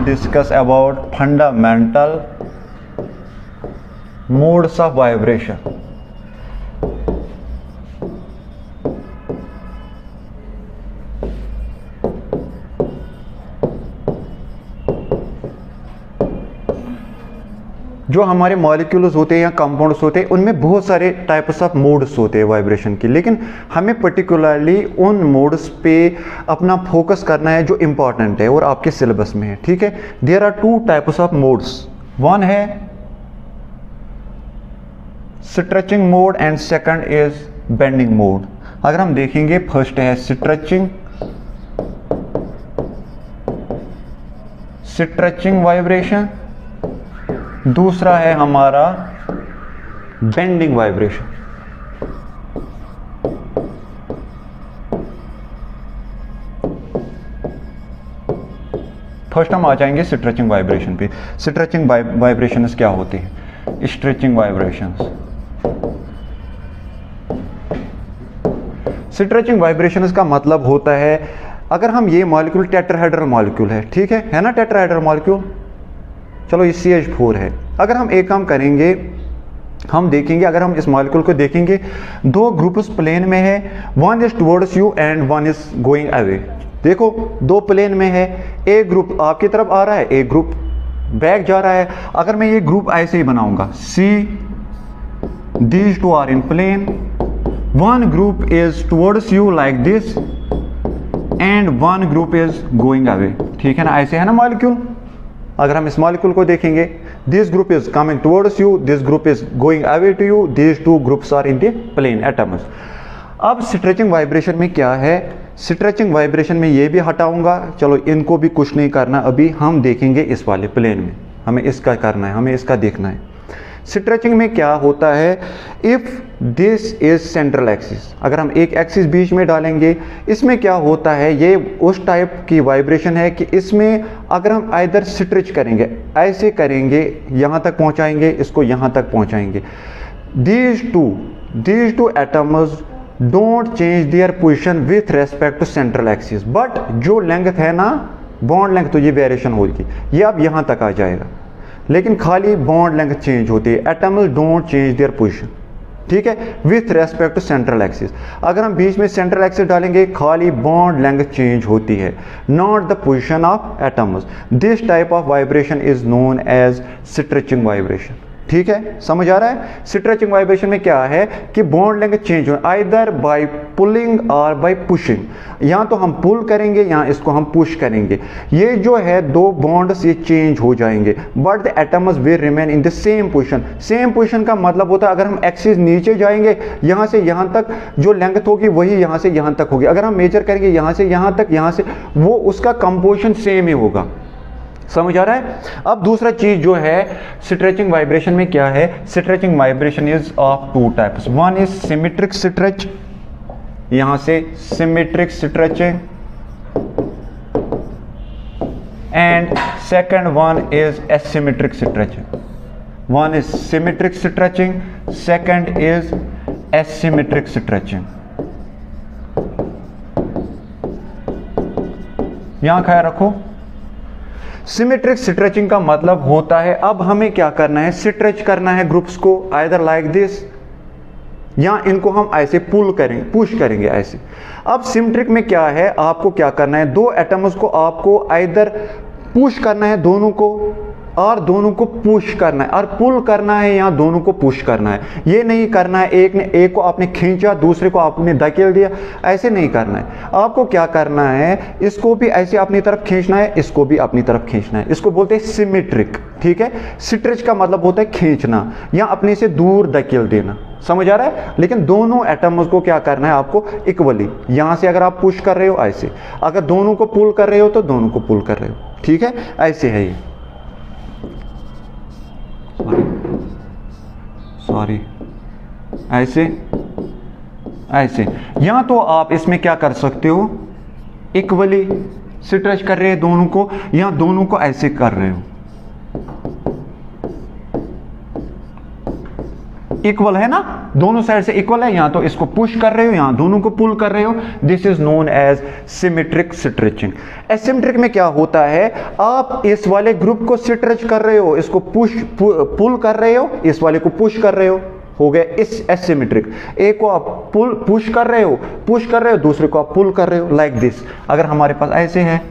will discuss about fundamental modes of vibration. जो हमारे molecules होते हैं या कंपाउंड्स होते हैं उनमें बहुत सारे टाइप्स ऑफ मोड्स होते हैं वाइब्रेशन की, लेकिन हमें पर्टिकुलरली उन मोड्स पे अपना फोकस करना है जो इम्पॉर्टेंट है और आपके सिलेबस में है, ठीक है। There are two types of modes, one है stretching mode and second is bending mode. अगर हम देखेंगे, फर्स्ट है स्ट्रेचिंग वाइब्रेशन, दूसरा है हमारा बेंडिंग वाइब्रेशन। फर्स्ट हम आ जाएंगे स्ट्रेचिंग वाइब्रेशन पे। स्ट्रेचिंग वाइब्रेशंस क्या होते हैं? स्ट्रेचिंग वाइब्रेशंस, स्ट्रेचिंग वाइब्रेशंस का मतलब होता है, अगर हम ये मॉलिक्यूल टेट्राहेड्रल मॉलिक्यूल है, ठीक है ना, टेट्राहेड्रल मॉलिक्यूल, चलो ये CH4 है। अगर हम एक काम करेंगे, हम देखेंगे, अगर हम इस मॉलिक्यूल को देखेंगे, दो ग्रुप्स प्लेन में है, one is towards you and one is going away. देखो दो प्लेन में है, एक ग्रुप आपकी तरफ आ रहा है, एक ग्रुप बैक जा रहा है। अगर मैं ये ग्रुप ऐसे ही बनाऊंगा, C these two are in plane, one group is towards you like this and one group is going away, ठीक है ना, ऐसे है ना मॉलिक्यूल। अगर हम इस मॉलिक्यूल को देखेंगे, this group is coming towards you, this group is going away to you, this two groups are in the plane atoms. अब स्ट्रेचिंग वाइब्रेशन में क्या है? स्ट्रेचिंग वाइब्रेशन में ये भी हटाऊंगा, चलो इनको भी कुछ नहीं करना, अभी हम देखेंगे इस वाले प्लेन में, हमें इसका करना है, हमें इसका देखना है। स्ट्रेचिंग में क्या होता है? If this is central axis, अगर हम एक एक्सिस बीच में डालेंगे, इसमें क्या होता है, ये उस टाइप की वाइब्रेशन है कि इसमें अगर हम आइदर स्ट्रेच करेंगे, ऐसे करेंगे, यहाँ तक पहुँचाएंगे, इसको यहाँ तक पहुँचाएंगे, these two atoms don't change their position with respect to central axis, but जो लेंथ है ना, बॉन्ड लेंथ, तो ये वेरिएशन होगी, ये अब यहाँ तक आ जाएगा, लेकिन खाली बॉन्ड लेंथ चेंज होती है, atoms don't change their position, ठीक है, with respect to central axis. अगर हम बीच में सेंट्रल एक्सिस डालेंगे, खाली बॉन्ड लेंथ चेंज होती है, not the position of atoms. This type of vibration is known as stretching vibration, ठीक है, समझ आ रहा है। स्ट्रेचिंग वाइब्रेशन में क्या है कि बॉन्ड लेंथ चेंज हो, आइदर बाय पुलिंग और बाय पुशिंग, यहाँ तो हम पुल करेंगे, यहाँ इसको हम पुश करेंगे, ये जो है दो बॉन्ड्स ये चेंज हो जाएंगे, but the atoms will remain in the same position. Same position का मतलब होता है, अगर हम एक्सिस नीचे जाएंगे, यहाँ से यहाँ तक जो लेंथ होगी वही यहाँ से यहाँ तक होगी। अगर हम मेजर करेंगे यहाँ से यहाँ तक, यहाँ से, वो उसका कंपोजिशन सेम ही होगा, समझ आ रहा है। अब दूसरा चीज जो है स्ट्रेचिंग वाइब्रेशन में क्या है? Stretching vibration is of two types, one is symmetric stretch, यहां से symmetric stretching, and second one is asymmetric stretching. One is symmetric stretching, second is asymmetric stretching. यहां ख्याल रखो, सिमेट्रिक स्ट्रेचिंग का मतलब होता है, अब हमें क्या करना है, स्ट्रेच करना है ग्रुप्स को, आइदर लाइक दिस, या इनको हम ऐसे पुल करेंगे, पुश करेंगे ऐसे। अब सिमेट्रिक में क्या है, आपको क्या करना है, दो एटम्स को आपको आइदर पुश करना है दोनों को, और दोनों को पुश करना है, और पुल करना है या दोनों को पुश करना है। ये नहीं करना है एक को आपने खींचा, दूसरे को आपने धकेल दिया, ऐसे नहीं करना है। आपको क्या करना है, इसको भी ऐसे अपनी तरफ खींचना है, इसको भी अपनी तरफ खींचना है, इसको बोलते हैं सिमेट्रिक, ठीक है। स्ट्रेच का मतलब होता है खींचना या अपने से दूर धकेल देना, समझ आ रहा है। लेकिन दोनों एटम्स को क्या करना है, आपको इक्वली, यहां से अगर आप पुश कर रहे हो ऐसे, अगर दोनों को पुल कर रहे हो तो दोनों को पुल कर रहे हो, ठीक है, ऐसे है ये। सॉरी ऐसे ऐसे, या तो आप इसमें क्या कर सकते हो, इक्वली स्ट्रेच कर रहे हैं दोनों को, या दोनों को ऐसे कर रहे हो, इक्वल है ना, दोनों साइड से इक्वल है, यहां तो इसको पुश कर रहे हो, यहां दोनों को पुल कर रहे हो, this is known as symmetric stretching. Asymmetric में क्या होता है, आप इस वाले ग्रुप को स्ट्रेच कर रहे हो, इसको पुल कर रहे हो, इस वाले को पुश कर रहे हो गया इस एसिमेट्रिक। एक को आप पुश कर रहे हो, दूसरे को आप पुल कर रहे हो, लाइक दिस। अगर हमारे पास ऐसे है,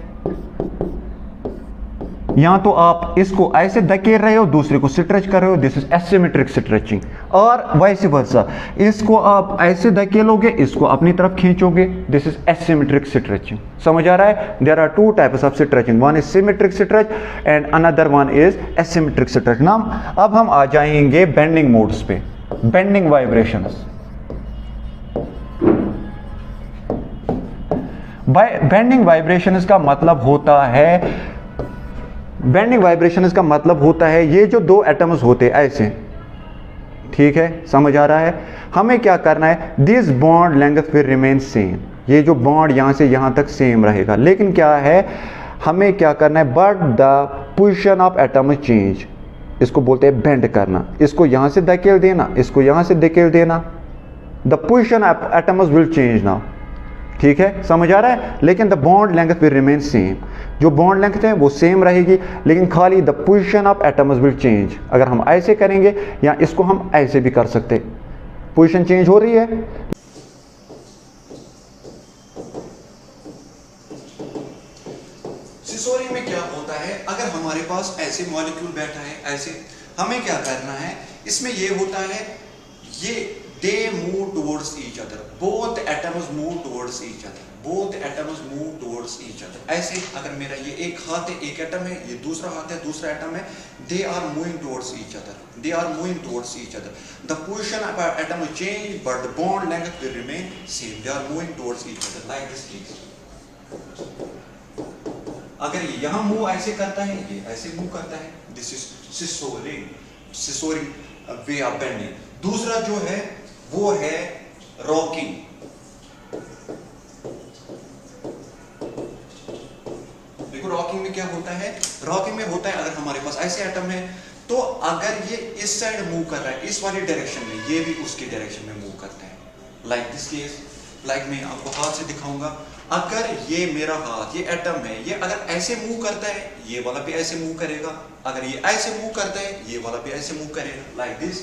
यहां तो आप इसको ऐसे धकेल रहे हो, दूसरे को स्ट्रेच कर रहे हो, दिस इज एसिमेट्रिक स्ट्रेचिंग। और वाइस वर्सा, इसको आप ऐसे धकेलोगे, इसको अपनी तरफ खींचोगे, दिस इज एसिमेट्रिक स्ट्रेचिंग। समझ आ रहा है? There are two types of stretching, one is symmetric stretch and another one is asymmetric stretch. Now अब हम आ जाएंगे बेंडिंग मोड्स पे, बेंडिंग वाइब्रेशंस। बेंडिंग वाइब्रेशंस का मतलब होता है, बेंडिंग वाइब्रेशन का मतलब होता है ये जो दो एटम्स होते हैं ऐसे, ठीक है, समझ आ रहा है? हमें क्या करना है, this bond length will remain same, ये जो बॉन्ड यहां से यहां तक सेम रहेगा, लेकिन क्या है, हमें क्या करना है, but the position of atom change, इसको बोलते हैं बेंड करना, इसको यहां से धकेल देना, इसको यहां से धकेल देना, the position of atoms will change now, ठीक है, समझ आ रहा है? लेकिन the bond length will remain same, जो बॉन्ड लेंथ है वो सेम रहेगी, लेकिन खाली the position of atoms will change. अगर हम ऐसे करेंगे या इसको हम ऐसे भी कर सकते, पोजीशन चेंज हो रही है। सिसोरिंग में क्या होता है, अगर हमारे पास ऐसे मॉलिक्यूल बैठा है ऐसे, हमें क्या करना है, इसमें ये होता है, ये they move towards each other, both atoms move towards each other, both atoms move towards each other। ऐसे अगर मेरा ये एक हाथ है, एक एटम है, ये दूसरा हाथ है, दूसरा एटम है, they are moving towards each other, they are moving towards each other, the position of our atom will change but the bond length will remain same, they are moving towards each other like this case। अगर ये यहाँ move ऐसे करता है, ये ऐसे move करता है, this is scissoring way of bending. दूसरा जो है वो है रॉकिंग। देखो रॉकिंग में क्या होता है, रॉकिंग में होता है अगर हमारे पास ऐसे एटम है, तो अगर ये इस साइड मूव कर रहा है, इस वाली डायरेक्शन में, ये भी उसकी डायरेक्शन में मूव करता है, लाइक दिस केस। लाइक मैं आपको हाथ से दिखाऊंगा, अगर ये मेरा हाथ, ये एटम है, ये अगर ऐसे मूव करता है, ये वाला भी ऐसे मूव करेगा, अगर ये ऐसे मूव करता है, ये वाला भी ऐसे मूव करेगा, लाइक दिस।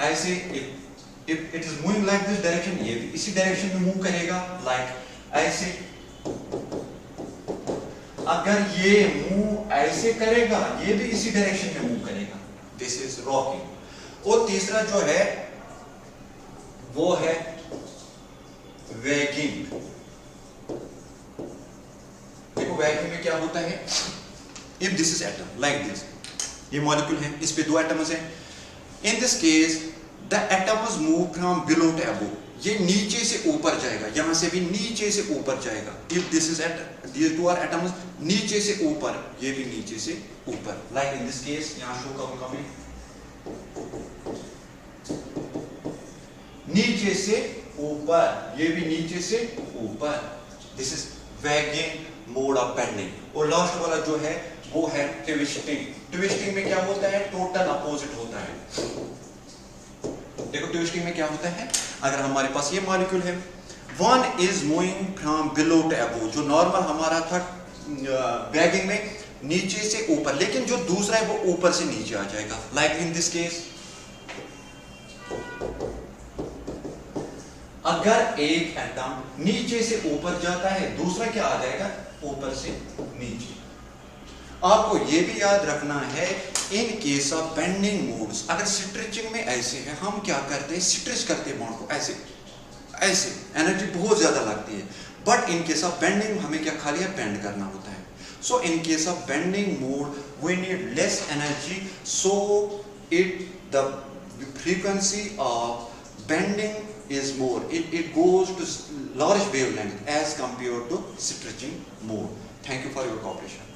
ऐसे if it is moving like this direction, ये भी इसी डायरेक्शन में मूव करेगा, लाइक ऐसे। अगर ये मूव ऐसे करेगा, ये भी इसी डायरेक्शन में मूव करेगा, दिस इज रॉकिंग। और तीसरा जो है वो है वैगिंग। देखो वैगिंग में क्या होता है, if this is atom like this, ये मॉलिक्यूल है, इस पे दो एटम्स हैं, in this case the atoms move from below to above, ये नीचे से ऊपर जाएगा, यहां से भी नीचे से ऊपर जाएगा। If this is these two are atoms, नीचे से ऊपर, ये भी नीचे से ऊपर, लाइक इन दिस केस, यहां शो करूंगा मैं, नीचे से ऊपर, ये भी नीचे से ऊपर, this is waging mode of bending. और लास्ट वाला जो है वो है ट्विस्टिंग। ट्विस्टिंग में क्या होता है, टोटल अपोजिट होता है। देखो ट्विस्टिंग में क्या होता है, अगर हमारे पास ये मॉलिक्यूल है, one is moving from below to above, जो नॉर्मल हमारा था वैगिंग में नीचे से ऊपर, लेकिन जो दूसरा है वो ऊपर से नीचे आ जाएगा, लाइक इन दिस केस। अगर एक एटम नीचे से ऊपर जाता है, दूसरा क्या आ जाएगा, ऊपर से नीचे। आपको यह भी याद रखना है, इन केस ऑफ बेंडिंग मोड्स, अगर स्ट्रेचिंग में ऐसे है, हम क्या करते हैं, स्ट्रेच करते हैं बॉन्ड को ऐसे ऐसे, एनर्जी बहुत ज्यादा लगती है, but in case of bending हमें क्या खाली है, बेंड करना होता है। So in case of bending mode we need less energy, so it the frequency of bending is more, it goes to large wavelength as compared to stretching mode. Thank you for your cooperation.